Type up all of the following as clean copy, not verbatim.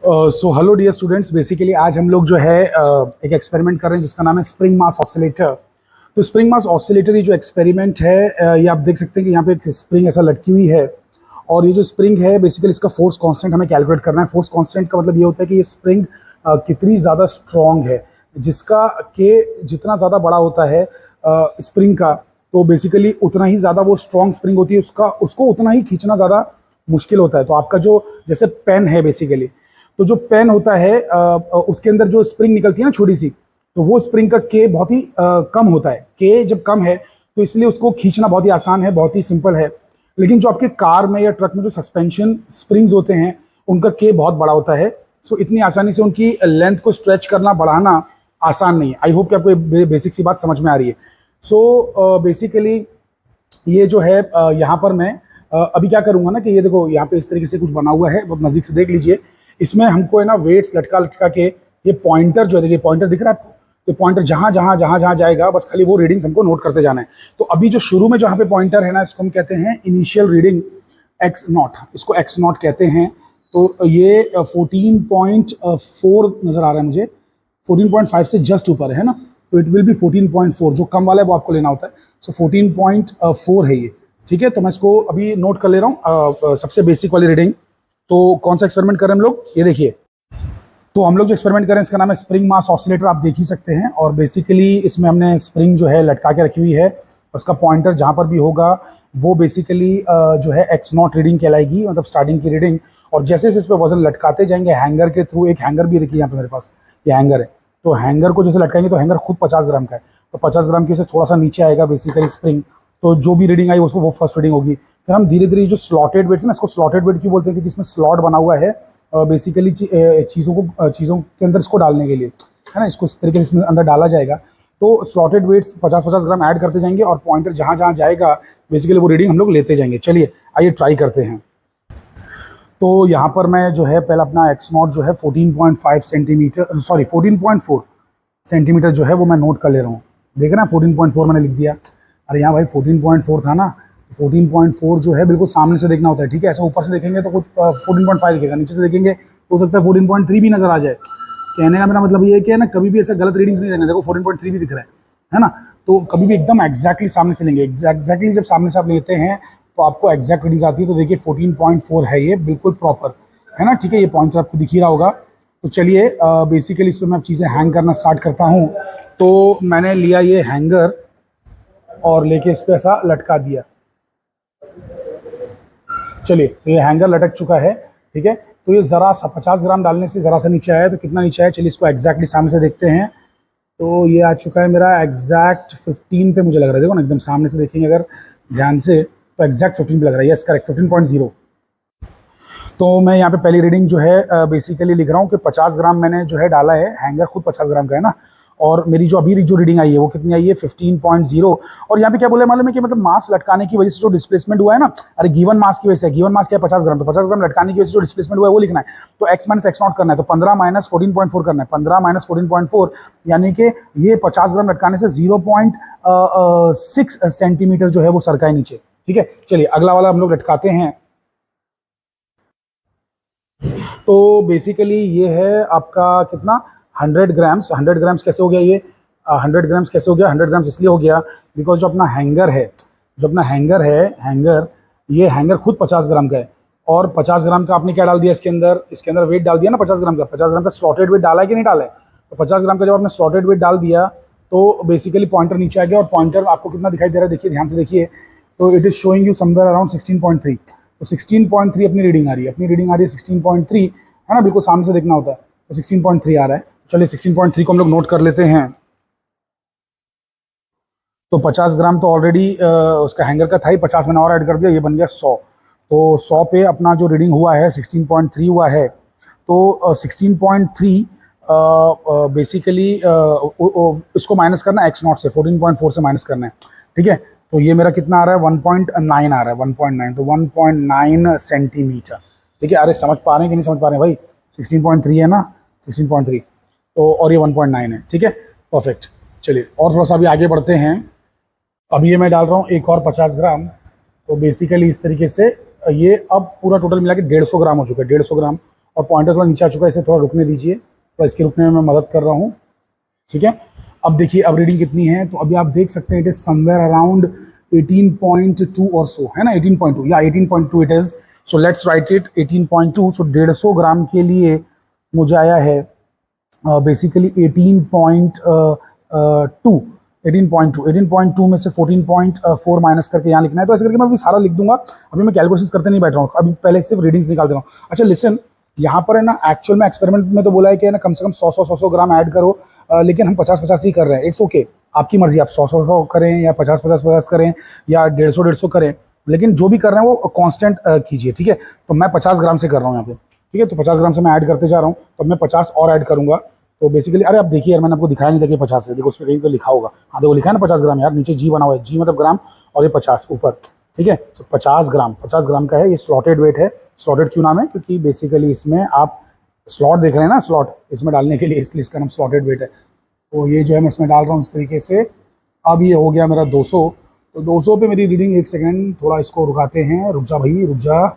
सो hello dear students, basically आज हम लोग जो है एक एक्सपेरिमेंट कर रहे हैं जिसका नाम है स्प्रिंग मास ऑसिलेटर। तो स्प्रिंग मास ऑसिलेटर ये जो एक्सपेरिमेंट है ये आप देख सकते हैं कि यहाँ पे एक स्प्रिंग ऐसा लटकी हुई है और ये जो स्प्रिंग है बेसिकली इसका फोर्स कांस्टेंट हमें कैलकुलेट करना है। फोर्स कांस्टेंट का मतलब ये होता है कि ये स्प्रिंग कितनी ज़्यादा स्ट्रॉन्ग है, जिसका के जितना ज़्यादा बड़ा होता है स्प्रिंग का, तो बेसिकली उतना ही ज़्यादा वो स्ट्रॉन्ग स्प्रिंग होती है, उसको उतना ही खींचना ज़्यादा मुश्किल होता है। तो आपका जो जैसे पेन है बेसिकली, तो जो पेन होता है उसके अंदर जो स्प्रिंग निकलती है ना छोटी सी, तो वो स्प्रिंग का के बहुत ही कम होता है। के जब कम है तो इसलिए उसको खींचना बहुत ही आसान है, बहुत ही सिंपल है। लेकिन जो आपके कार में या ट्रक में जो सस्पेंशन स्प्रिंग्स होते हैं उनका के बहुत बड़ा होता है। सो इतनी आसानी से उनकी लेंथ को स्ट्रेच करना, बढ़ाना आसान नहीं है। आई होप कि आपको बेसिक सी बात समझ में आ रही है। सो बेसिकली ये जो है यहाँ पर मैं अभी क्या करूँगा ना कि ये देखो यहाँ पे इस तरीके से कुछ बना हुआ है, बहुत नज़दीक से देख लीजिए। इसमें हमको है ना वेट्स लटका लटका के ये पॉइंटर जो है, देखिए पॉइंटर दिख रहा है आपको, तो पॉइंटर जहाँ जहाँ जहाँ जहाँ जाएगा बस खाली वो रीडिंग्स हमको नोट करते जाना है। तो अभी जो शुरू में जहाँ पे पॉइंटर है ना, इसको हम कहते हैं इनिशियल रीडिंग एक्स नॉट, इसको एक्स नॉट कहते हैं। तो ये 14.4 नज़र आ रहा है मुझे, 14.5 से जस्ट ऊपर है ना, तो इट विल बी 14.4। जो कम वाला है वो आपको लेना होता है। सो 14.4 है ये, ठीक है। तो मैं इसको अभी नोट कर ले रहा हूँ सबसे बेसिक वाली रीडिंग। तो कौन सा एक्सपेरिमेंट कर रहे हैं हम लोग, ये देखिए। तो हम लोग जो एक्सपेरिमेंट कर रहे हैं इसका नाम है स्प्रिंग मास ऑसिलेटर, आप देख ही सकते हैं। और बेसिकली इसमें हमने स्प्रिंग जो है लटका के रखी हुई है, उसका पॉइंटर जहाँ पर भी होगा वो बेसिकली जो है एक्स नॉट रीडिंग कहलाएगी, मतलब स्टार्टिंग की रीडिंग। और जैसे जैसे इस पर वजन लटकाते जाएंगे हैंगर के थ्रू, एक हैंगर भी देखिए यहाँ पे मेरे पास ये हैंगर है, तो हैंगर को जैसे लटकाएंगे तो हैंगर खुद 50 ग्राम का है, तो 50 ग्राम की वजह से थोड़ा सा नीचे आएगा बेसिकली स्प्रिंग। तो जो भी रीडिंग आई उसको वो फर्स्ट रीडिंग होगी। फिर हम धीरे धीरे जो स्लॉटेड वेट्स है ना, इसको स्लॉटेड वेट क्यों बोलते हैं, क्योंकि इसमें स्लॉट बना हुआ है बेसिकली चीज़ों के अंदर इसको डालने के लिए, है ना। इसको इस तरीके से इसमें अंदर डाला जाएगा। तो स्लॉटेड वेट्स 50-50 ग्राम ऐड करते जाएंगे और पॉइंटर जहाँ जहाँ जाएगा बेसिकली वो रीडिंग हम लोग लेते जाएंगे। चलिए आइए ट्राई करते हैं। तो यहाँ पर मैं जो है पहले अपना एक्स नॉट जो है 14.5 सेंटीमीटर, सॉरी 14.4 सेंटीमीटर जो है वो मैं नोट कर ले रहा हूँ। देख रहे हैं 14.4 मैंने लिख दिया। अरे यहाँ भाई 14.4 था ना, 14.4 जो है बिल्कुल सामने से देखना होता है, ठीक है। ऐसा ऊपर से देखेंगे तो कुछ 14.5 दिखेगा, नीचे से देखेंगे तो हो सकता है 14.3 भी नजर आ जाए। कहने का मेरा मतलब ये है कि है ना, कभी भी ऐसा गलत रीडिंग्स नहीं देने। देखो 14.3 भी दिख रहा है ना। तो कभी भी एकदम एग्जैक्टली सामने से लेंगे। एग्जैक्टली जब सामने से आप लेते हैं तो आपको एग्जैक्ट रीडिंग्स आती है। तो देखिए 14.4 है ये, बिल्कुल प्रॉपर है ना, ठीक है। ये पॉइंटर आपको दिख ही रहा होगा। तो चलिए बेसिकली इस पर मैं चीज़ें हैंग करना स्टार्ट करता हूँ। तो मैंने लिया ये हैंगर और लेके इस पे ऐसा लटका दिया। चलिए तो ये हैंगर लटक चुका है, ठीक है। तो ये ज़रा सा 50 ग्राम डालने से ज़रा सा नीचे आया, तो कितना नीचे आया चलिए इसको एग्जैक्टली सामने से देखते हैं। तो ये आ चुका है मेरा एग्जैक्ट 15 पे मुझे लग रहा है। देखो ना एकदम सामने से देखेंगे अगर ध्यान से तो एग्जैक्ट 15 पे लग रहा है। Yes correct, 15.0। तो मैं यहाँ पे पहली रीडिंग जो है बेसिकली लिख रहा हूँ कि 50 ग्राम मैंने जो है डाला है। हैंगर खुद 50 ग्राम का है ना। और मेरी जो अभी जो रीडिंग आई है वो कितनी आई है 15.0। और यहाँ पे क्या बोले मालूम है कि मतलब मास लटकाने की वजह से जो डिस्प्लेसमेंट हुआ है ना, अरे गिवन मास की वजह से, गिवन मास क्या है 50 ग्राम, तो 50 ग्राम लटकाने की वजह से जो डिस्प्लेसमेंट हुआ है वो लिखना है। तो x माइनस एक्स नॉट करना है, तो 15 माइनस 14.4 करना है। 15 माइनस 14.4 यानी कि ये 50 ग्राम लटकाने से 0.6 सेंटीमीटर जो है वो सरका है नीचे, ठीक है। चलिए अगला वाला हम लोग लटकाते हैं। तो बेसिकली ये है आपका कितना 100 ग्राम्स। 100 ग्राम्स कैसे हो गया ये 100 ग्राम्स कैसे हो गया 100 ग्राम्स इसलिए हो गया बिकॉज जो अपना हैंगर है, ये हैंगर खुद 50 ग्राम का है। और 50 ग्राम का आपने क्या डाल दिया इसके अंदर वेट डाल दिया ना 50 ग्राम का। 50 ग्राम का स्लॉटेड वेट डाला है कि नहीं डाला है। तो 50 ग्राम का जब आपने स्लॉटेड वेट डाल दिया तो बेसिकली पॉइंटर नीचे आ गया। और पॉइंटर आपको कितना दिखाई दे रहा है देखिए, ध्यान से देखिए। तो it is showing you somewhere around 16.3। तो 16.3 अपनी रीडिंग आ रही है, 16.3 है ना, बिल्कुल सामने से देखना होता है। तो 16.3 आ रहा है। चलिए 16.3 को हम लोग नोट कर लेते हैं। तो 50 ग्राम तो ऑलरेडी उसका हैंगर का था ही, 50 मैंने और ऐड कर दिया, ये बन गया 100। तो 100 पे अपना जो रीडिंग हुआ है 16.3 हुआ है। तो 16.3 बेसिकली इसको माइनस करना है एक्स नॉट से, 14.4 से माइनस करना है, ठीक है। तो ये मेरा कितना आ रहा है 1.9 आ रहा है, 1.9। तो 1.9 सेंटीमीटर, ठीक है। अरे समझ पा रहे हैं कि नहीं समझ पा रहे हैं भाई, 16.3 है ना, 16.3 तो और ये 1.9 है, ठीक है, परफेक्ट। चलिए और थोड़ा सा अभी आगे बढ़ते हैं। अब ये मैं डाल रहा हूँ एक और 50 ग्राम। तो बेसिकली इस तरीके से ये अब पूरा टोटल मिला के 150 ग्राम हो चुका है, 150 ग्राम। और पॉइंटर थोड़ा नीचे आ चुका है, इसे थोड़ा रुकने दीजिए, तो इसके रुकने में मैं मदद कर रहा हूँ। ठीक है, अब देखिए अब रीडिंग कितनी है, तो अभी आप देख सकते हैं इट इज समवेयर अराउंड 18.2 और सो, है ना, 18.2 या 18.2 it is. So let's right it 18.2। सो 150 ग्राम के लिए मुझे आया है बेसिकली 18.2 में से 14.4 माइनस करके यहाँ लिखना है। तो ऐसे करके मैं अभी सारा लिख दूंगा, अभी मैं कैलकुलेशन करते नहीं बैठ रहा हूँ, अभी पहले सिर्फ रीडिंग्स निकाल दे रहा हूँ। अच्छा लिसन, यहाँ पर है ना एक्चुअल में एक्सपेरिमेंट में तो बोला है कि ना कम से कम 100 ग्राम ऐड करो, लेकिन हम 50 ही कर रहे हैं। इट्स ओके, आपकी मर्जी, आप 100 करें या 50 करें या 150 करें, लेकिन जो भी कर रहे हैं वो कांस्टेंट कीजिए। ठीक है, तो मैं 50 ग्राम से कर रहा हूँ यहाँ पे। ठीक है, तो 50 ग्राम से मैं ऐड करते जा रहा हूँ, तो मैं 50 और ऐड करूँगा। तो बेसिकली अरे आप देखिए यार, मैंने आपको दिखाया नहीं था कि 50 है, देखो उस पर कहीं तो लिखा होगा, हाँ देखो लिखा है ना 50 ग्राम यार, नीचे जी बना हुआ है, जी मतलब ग्राम और ये 50 ऊपर। ठीक है, तो 50 ग्राम का है, ये स्लॉटेड वेट है। स्लॉटेड क्यों नाम है, क्योंकि बेसिकली इसमें आप स्लॉट देख रहे हैं ना, स्लॉट इसमें डालने के लिए, इसलिए इसका नाम स्लॉटेड वेट है। तो ये जो है मैं इसमें डाल रहा हूँ इस तरीके से। अब ये हो गया मेरा 200, तो 200 पे मेरी रीडिंग, एक सेकेंड थोड़ा इसको रुकाते हैं, रुक जा भाई रुक जा।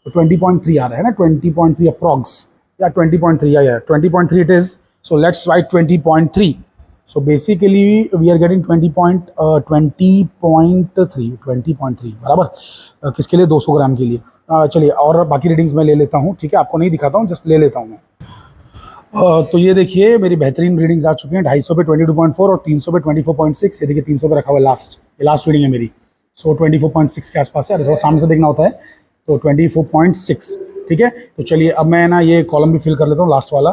तो 20.3 आ रहा है ना, 20.3 अप्रॉक्स या 20.3 या 20.3 it is. So let's write 20.3। So basically we are getting 20.3 बराबर, किसके लिए, 200 ग्राम के लिए। चलिए और बाकी रीडिंग्स मैं ले लेता हूँ। ठीक है, आपको नहीं दिखाता हूँ, जस्ट ले लेता हूँ मैं। तो ये देखिए मेरी बेहतरीन रीडिंग्स आ चुकी हैं, 250 पे 22.4 और 300 पे 24.6। ये देखिए 300 पे रखा हुआ है लास्ट, ये लास्ट रीडिंग है मेरी। सो 24.6 के आसपास है, थोड़ा सामने से देखना होता है, तो 24.6। ठीक है, तो चलिए अब मैं ना ये कॉलम भी फिल कर लेता हूँ, लास्ट वाला।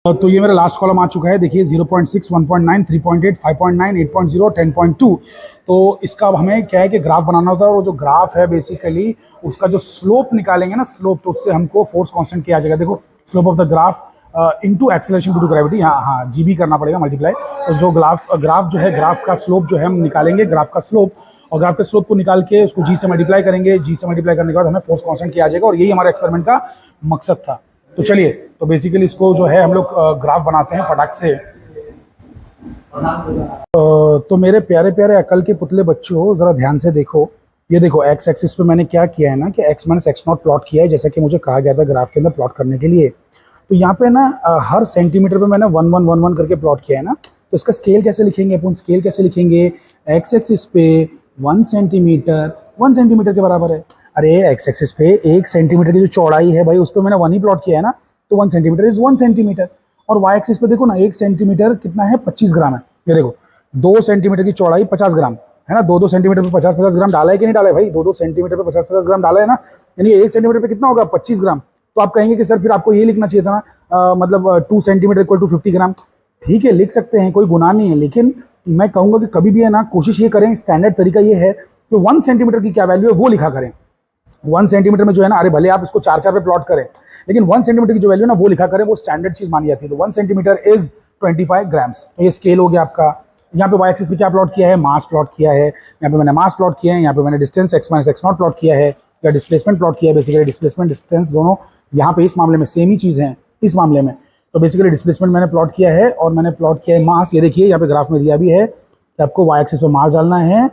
तो ये मेरा लास्ट कॉलम आ चुका है, देखिए 0.6, 1.9, 3.8, 5.9, 8.0, 10.2। तो इसका अब हमें क्या है कि ग्राफ बनाना होता है, और वो जो ग्राफ है बेसिकली उसका जो स्लोप निकालेंगे ना, स्लोप, तो उससे हमको फोर्स कांस्टेंट किया जाएगा। देखो slope of the graph into acceleration due to gravity, हाँ जी भी करना पड़ेगा मल्टीप्लाई। तो जो ग्राफ जो है, ग्राफ का स्लोप जो है हम निकालेंगे, ग्राफ का स्लोप, और ग्राफ के स्लोप को निकाल के उसको जी से मल्टीप्लाई करेंगे, जी से मल्टीप्लाई करने के बाद हमें फोर्स कांस्टेंट किया जाएगा, और यही हमारे एक्सपेरिमेंट का मकसद था। तो चलिए, तो बेसिकली इसको जो है हम लोग ग्राफ बनाते हैं फटाक से। तो मेरे प्यारे प्यारे अकल के पुतले बच्चों, ज़रा ध्यान से देखो। ये देखो एक्स एक्सिस पे मैंने क्या किया है ना कि x minus x not plot किया है, जैसा कि मुझे कहा गया था ग्राफ के अंदर प्लॉट करने के लिए। तो यहाँ पे ना हर सेंटीमीटर पे मैंने 1 1 1 1 करके प्लॉट किया है ना। तो इसका स्केल कैसे लिखेंगे अपन, स्केल कैसे लिखेंगे, एक्स एक्सिस पे 1 सेंटीमीटर के बराबर है। अरे एक्स एक्सिस पे 1 सेंटीमीटर की जो चौड़ाई है भाई, उस पर मैंने 1 ही प्लॉट किया है ना, तो 1 सेंटीमीटर इज 1 सेंटीमीटर। और वाई एक्सिस पे देखो ना, 1 सेंटीमीटर कितना है, 25 ग्राम है। ये देखो 2 सेंटीमीटर की चौड़ाई 50 ग्राम है ना, 2 सेंटीमीटर पे 50 ग्राम डाला है कि नहीं डाला है भाई, 2 सेंटीमीटर पे 50 ग्राम डाला है ना, यानी 1 सेंटीमीटर पे कितना होगा, 25 ग्राम। तो आप कहेंगे कि सर फिर आपको ये लिखना चाहिए था ना, मतलब 2 सेंटीमीटर इक्वल टू 50 ग्राम। ठीक है, लिख सकते हैं, कोई गुनाह नहीं है, लेकिन मैं कहूँगा कि कभी भी है ना, कोशिश ये करें, स्टैंडर्ड तरीका ये है कि 1 सेंटीमीटर की क्या वैल्यू है वो लिखा करें। 1 सेंटीमीटर में जो है ना, अरे भले आप इसको 4 पे प्लॉट करें, लेकिन 1 सेंटीमीटर की जो वैल्यू ना वो लिखा करें, वो स्टैंडर्ड चीज मानी जाती है। तो 1 सेंटीमीटर इज 25 ग्राम्स। तो ये स्केल हो गया आपका। यहाँ पे वाई एक्सिस पे क्या प्लॉट किया है, मास प्लॉट किया है, यहाँ पे मैंने मास प्लॉट किया है, यहाँ पे मैंने distance x minus x not plot किया है, या डिस्प्लेसमेंट प्लॉट किया है। बेसिकली डिस्प्लेसमेंट डिस्टेंस दोनों यहाँ पे इस मामले में सेम ही चीज़ है इस मामले में। तो बेसिकली डिस्प्लेसमेंट मैंने प्लॉट किया है, और मैंने प्लॉट किया है मास। ये देखिए यहाँ पे ग्राफ में दिया भी है कि आपको वाई एक्सिस पे मास डालना है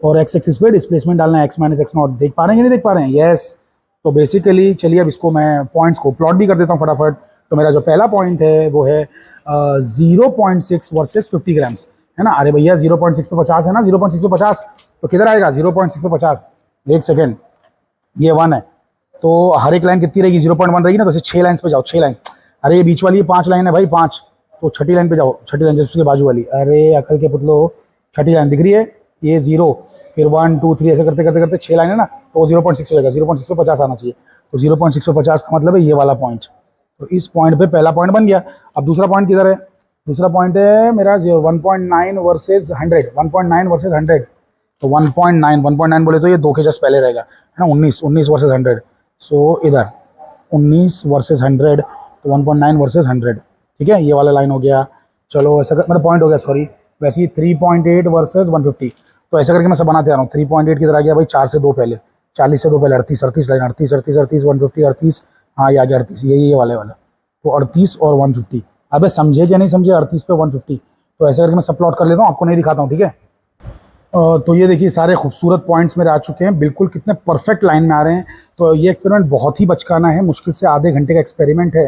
और एक्स एक्सिस पे डिस्प्लेसमेंट डालना है, x माइनस एक्स नॉट। देख पा रहे हैं कि नहीं देख पा रहे हैं, यस। तो बेसिकली चलिए अब इसको मैं पॉइंट्स को प्लॉट भी कर देता हूँ फटाफट। तो मेरा जो पहला पॉइंट है वो है 0.6 वर्सेस 50 ग्राम्स, है ना। अरे भैया 0.6 पे 50 है ना, 0.6 पे 50 तो किधर आएगा, 0.6 पे 50, एक सेकेंड, ये 1 है, तो हर एक लाइन कितनी रहेगी, 0.1 रहेगी ना। तो ऐसे 6 लाइन्स पे जाओ, 6 लाइन्स। अरे ये बीच वाली 5 लाइन है भाई, 5, तो छठी लाइन पे जाओ, छठी लाइन जैसे उसके बाजू वाली। अरे अकल के पुतलो, छठी लाइन दिख रही है, ये 0, फिर 1 2 3 ऐसे करते करते करते 6 लाइन है ना, तो 0.6 हो जाएगा, 0.6 पे 50 आना चाहिए। तो 0.6 पे 50 का मतलब है ये वाला पॉइंट। तो इस पॉइंट पे पहला पॉइंट बन गया। अब दूसरा पॉइंट किधर है, दूसरा पॉइंट है मेरा 1.9 वर्सेज 100, 1.9 वर्सेज 100। तो 1.9 बोले तो ये 2 के जस्ट पहले रहेगा, है ना, 19 वर्सेज 100। सो इधर 19 वर्सेज 100, तो 1.9 वर्सेज 100। ठीक है, ये वाला लाइन हो गया। चलो ऐसा मतलब पॉइंट हो गया, सॉरी। वैसे ही 3.8 वर्सेज 150। तो ऐसा करके मैं सब बनाते आ रहा हूँ। 3.8 किधर आ गया भाई, 4 से 2 पहले, 40 से 2 पहले, 38 लाइन, 38 150, 38, हाँ ये आ गया 38, ये वाले वाला। तो 38 और 150। अबे समझे क्या नहीं समझे, 38 पे 150। तो ऐसे करके मैं सब प्लॉट कर लेता हूँ, आपको नहीं दिखाता हूँ, ठीक है। तो ये देखिए सारे खूबसूरत पॉइंट्स मेरे आ चुके हैं, बिल्कुल कितने परफेक्ट लाइन में आ रहे हैं। तो ये एक्सपेरिमेंट बहुत ही बचकाना है, मुश्किल से आधे घंटे का एक्सपेरिमेंट है।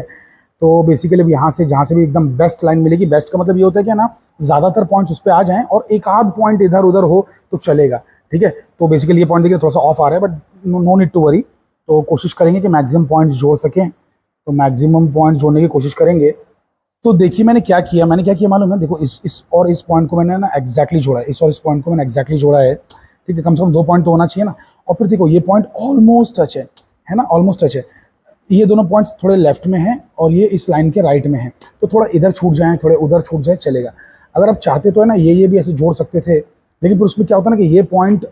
तो बेसिकली अब यहाँ से जहाँ से भी एकदम बेस्ट लाइन मिलेगी, बेस्ट का मतलब ये होता है कि ना ज़्यादातर पॉइंट्स उस पर आ जाएँ और एक आध पॉइंट इधर उधर हो तो चलेगा, ठीक है। तो बेसिकली ये पॉइंट देखिए थोड़ा सा ऑफ आ रहा है, but no need to worry. तो कोशिश करेंगे कि मैक्सिमम पॉइंट्स जोड़ सकें, तो मैक्सिमम पॉइंट्स जोड़ने की कोशिश करेंगे। तो देखिए मैंने क्या किया मालूम है, देखो इस और इस पॉइंट को मैंने ना एग्जैक्टली जोड़ा है, इस और इस पॉइंट को मैंने एग्जैक्टली जोड़ा है, ठीक है। कम से कम 2 पॉइंट तो होना चाहिए ना। और फिर देखो ये पॉइंट ऑलमोस्ट टच है ना, ऑलमोस्ट टच है। ये दोनों पॉइंट्स थोड़े लेफ्ट में हैं और ये इस लाइन के राइट में हैं, तो थोड़ा इधर छूट जाए थोड़े उधर छूट जाए चलेगा। अगर आप चाहते तो है ना ये भी ऐसे जोड़ सकते थे, लेकिन फिर उसमें क्या होता है ना कि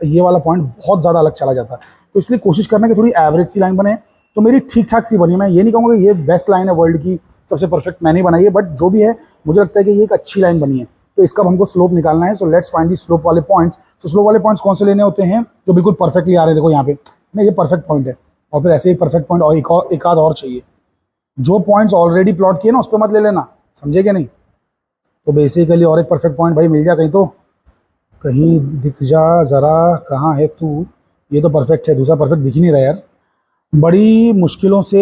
ये वाला पॉइंट बहुत ज़्यादा अलग चला जाता है। तो इसलिए कोशिश करना कि थोड़ी एवरेज सी लाइन बने। तो मेरी ठीक ठाक सी बनी, मैं ये नहीं कहूँगा कि ये बेस्ट लाइन है वर्ल्ड की, सबसे परफेक्ट मैंने बनाई है, बट जो भी है मुझे लगता है कि ये एक अच्छी लाइन बनी है। तो इसका हमको स्लोप निकालना है। So let's find the slope वाले पॉइंट्स। तो स्लोप वाले पॉइंट्स कौन से लेने होते हैं, जो बिल्कुल परफेक्टली आ रहे हैं। देखो यहाँ पे ना ये परफेक्ट पॉइंट है, और फिर ऐसे ही परफेक्ट पॉइंट और एक आध और चाहिए। जो पॉइंट्स ऑलरेडी प्लॉट किए ना उस पर मत ले लेना, समझे क्या नहीं। तो बेसिकली और एक परफेक्ट पॉइंट भाई मिल जा कहीं, तो कहीं दिख जा ज़रा, कहाँ है तू। ये तो परफेक्ट है, दूसरा परफेक्ट दिख ही नहीं रहा यार। बड़ी मुश्किलों से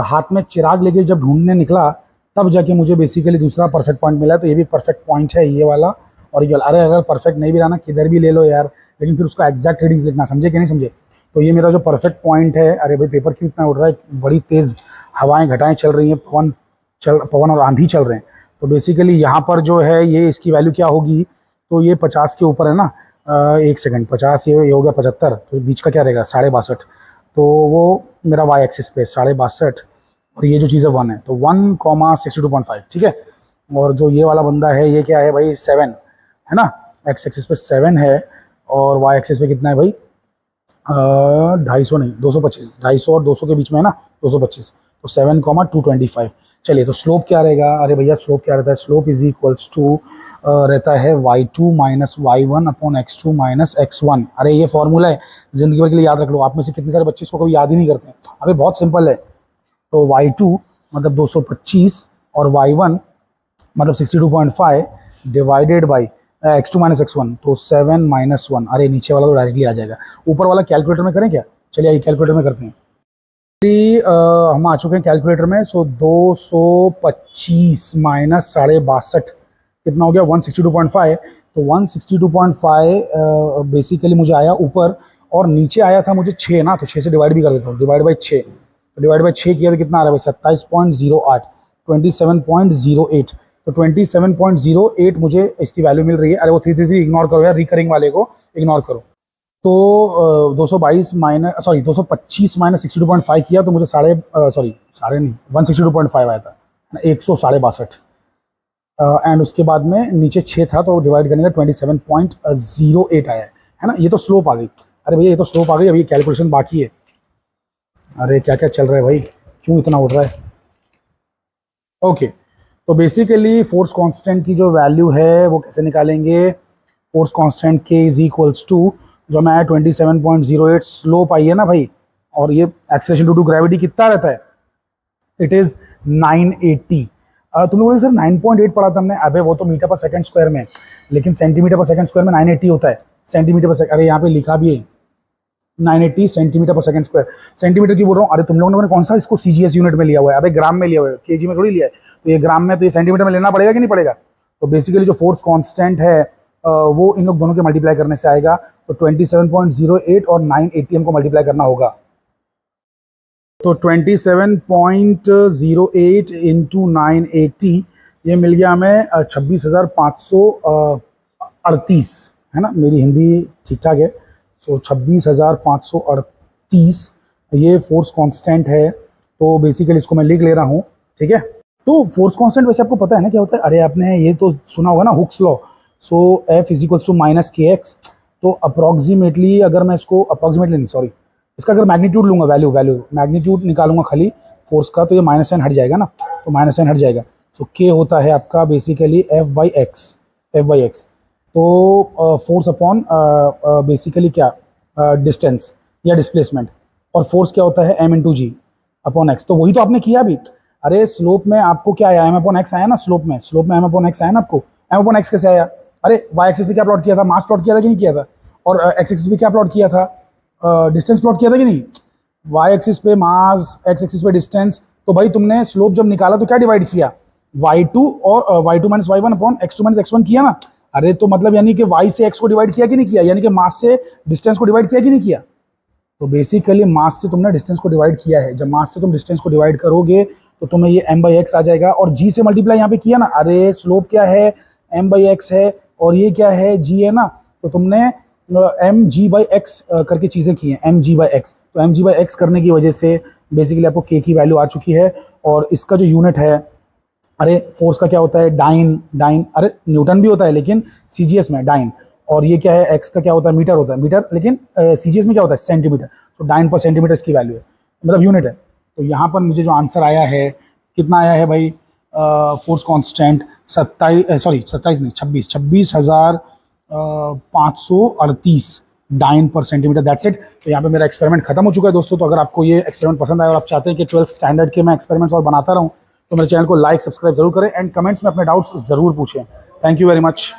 हाथ में चिराग लेके जब ढूंढने निकला, तब जाके मुझे बेसिकली दूसरा परफेक्ट पॉइंट मिला। तो ये भी परफेक्ट पॉइंट है, ये वाला और ये वाला। अरे अगर परफेक्ट नहीं भी रहा ना, किधर भी ले लो यार, लेकिन फिर उसका एग्जैक्ट रीडिंग्स लिखना, समझे कि नहीं समझे। तो ये मेरा जो परफेक्ट पॉइंट है। अरे भाई पेपर क्यों इतना उड़ रहा है, बड़ी तेज़ हवाएं घटाएं चल रही हैं, पवन और आंधी चल रहे हैं। तो बेसिकली यहाँ पर जो है ये इसकी वैल्यू क्या होगी, तो ये 50 के ऊपर है ना। 1 सेकंड, 50 ये हो गया 75, तो बीच का क्या रहेगा 62.5। तो वो मेरा वाई एक्सिस पे 62.5 और ये जो चीज़ है 1 है, तो 1,62.5, ठीक है। और जो ये वाला बंदा है ये क्या है भाई 7 है ना, एक्स एक्सिस पे 7 है और वाई एक्सिस पे कितना है भाई 250 नहीं 225, 250 और 200 के बीच में है ना 225, तो 7,225। चलिए तो स्लोप क्या रहेगा, अरे भैया स्लोप क्या रहता है, स्लोप इज इक्वल्स टू रहता है y2 minus y1 upon x2 minus x1। अरे ये फॉर्मूला है, जिंदगी भर के लिए याद रख लो। आप में से कितने सारे बच्चे इसको कभी याद ही नहीं करते हैं। अबे बहुत सिंपल है। तो y2 मतलब 225 और y1 मतलब 62.5 divided by x2 minus x1, तो 7 माइनस 1। अरे नीचे वाला तो डायरेक्टली आ जाएगा, ऊपर वाला कैलकुलेटर में करें क्या, चलिए आइए कैलकुलेटर में करते हैं। हम आ चुके हैं कैलकुलेटर में। सो 225 माइनस 62.5 कितना हो गया 162.5। तो 162.5 बेसिकली मुझे आया ऊपर, और नीचे आया था मुझे 6 ना, तो 6 से डिवाइड भी कर देता हूँ, डिवाइड बाई 6। तो डिवाइड बाई 6 किया तो कितना आ रहा है भाई 27.08, 27.08। तो 27.08 मुझे इसकी वैल्यू मिल रही है। अरे वो 333 इग्नोर करो यार, रिकरिंग वाले को इग्नोर करो। तो 225 माइनस 62.5 किया तो मुझे साढ़े नहीं 162.5 आया था, 162.62। एंड उसके बाद में नीचे 6 था तो डिवाइड करने का 27.08 आया है ना। ये तो स्लोप आ गई। अरे भैया ये तो स्लोप आ गई, अभी ये कैलकुलेशन बाकी है। अरे क्या क्या चल रहा है भाई, क्यों इतना उड़ रहा है। ओके, तो बेसिकली फोर्स कांस्टेंट की जो वैल्यू है वो कैसे निकालेंगे। फोर्स कांस्टेंट के इज इक्वल्स टू जो मैं 27.08 स्लोप आई है ना भाई, और ये एक्सेलरेशन ड्यू टू ग्रेविटी कितना रहता है, इट इज 980। तुम लोगों ने सर 9.8 पढ़ा था हमने, अबे वो तो मीटर पर सेकंड स्क्वायर में, लेकिन सेंटीमीटर पर सेकंड स्क्वायर में 980 होता है। सेंटीमीटर पर सेकंड, अरे यहाँ पे लिखा भी है 980 सेंटीमीटर पर सेकंड स्क्वायर। सेंटीमीटर की बोल रहा हूँ, अरे तुम लोगों ने कौन सा इसको सीजीएस यूनिट में लिया हुआ है, अबे ग्राम में लिया हुआ है, केजी में थोड़ी लिया है। तो ये ग्राम में, तो ये सेंटीमीटर में लेना पड़ेगा कि नहीं पड़ेगा। तो बेसिकली जो फोर्स कांस्टेंट है वो इन लोग दोनों के मल्टीप्लाई करने से आएगा। तो 27.08 और 980 हमको मल्टीप्लाई करना होगा। तो 27.08 इंटू 980 ये मिल गया हमें 26,538 है ना, मेरी हिंदी ठीक ठाक है। सो 26,538 ये फोर्स कांस्टेंट है। तो बेसिकली इसको मैं लिख ले रहा हूँ, ठीक है। तो फोर्स कांस्टेंट वैसे आपको पता है ना क्या होता है, अरे आपने ये तो सुना होगा ना Hooke's law. So F is equals to minus k x. तो अप्रॉक्सीमेटली अगर मैं इसको इसका अगर मैग्नीट्यूड लूँगा, वैल्यू मैग्नीट्यूड निकालूंगा खाली फोर्स का, तो ये माइनस साइन हट जाएगा ना, तो माइनस साइन हट जाएगा। सो के होता है आपका बेसिकली F बाई एक्स। तो फोर्स अपॉन बेसिकली क्या डिस्टेंस या डिस्प्लेसमेंट, और फोर्स क्या होता है m इंटू जी अपॉन एक्स। तो वही तो आपने किया भी। अरे स्लोप में आपको क्या आया, m अपॉन एक्स आया ना, स्लोप में m अपॉन एक्स आया ना आपको। m अपॉन एक्स कैसे आया, अरे y एक्सिस पे क्या प्लॉट किया था, मास प्लॉट किया था कि नहीं किया था। और एक्स एक्सिस पे क्या प्लॉट किया था, डिस्टेंस प्लॉट किया था कि नहीं, वाई एक्सिस पे मास, एक्स एक्सिस पे डिस्टेंस। तो भाई तुमने स्लोप जब निकाला तो क्या डिवाइड किया, y2 और y2 minus y1 upon x2 minus x1 किया ना। अरे तो मतलब यानी कि y से x को डिवाइड किया कि नहीं किया, यानी कि मास से डिस्टेंस को डिवाइड किया कि नहीं किया। तो बेसिकली मास से तुमने डिस्टेंस को डिवाइड किया है। जब मास से तुम डिस्टेंस को डिवाइड करोगे तो तुम्हें ये m/x आ जाएगा, और g से मल्टीप्लाई यहाँ पे किया ना। अरे स्लोप क्या है, m/x है, और ये क्या है, g है ना। तो तुमने mg/x करके चीज़ें की हैं, mg/x। तो mg/x करने की वजह से बेसिकली आपको k की वैल्यू आ चुकी है। और इसका जो यूनिट है, अरे फोर्स का क्या होता है, डाइन, डाइन, अरे न्यूटन भी होता है लेकिन सीजीएस में डाइन। और ये क्या है, एक्स का क्या होता है, मीटर होता है, मीटर, लेकिन सीजीएस में क्या होता है, सेंटीमीटर। तो डाइन पर सेंटीमीटर इसकी वैल्यू है, मतलब यूनिट है। तो यहाँ पर मुझे जो आंसर आया है, कितना आया है भाई, फोर्स कांस्टेंट 27 नहीं 26,538 डाइन पर सेंटीमीटर, दैट्स इट। तो यहाँ पे मेरा एक्सपेरिमेंट खत्म हो चुका है दोस्तों। तो अगर आपको ये एक्सपेरिमेंट पसंद आया और आप चाहते हैं कि 12th स्टैंडर्ड के मैं एक्सपेरिमेंट्स और बनाता रहूँ, तो मेरे चैनल को लाइक सब्सक्राइब जरूर करें, एंड कमेंट्स में अपने डाउट्स ज़रूर पूछें। Thank you very much.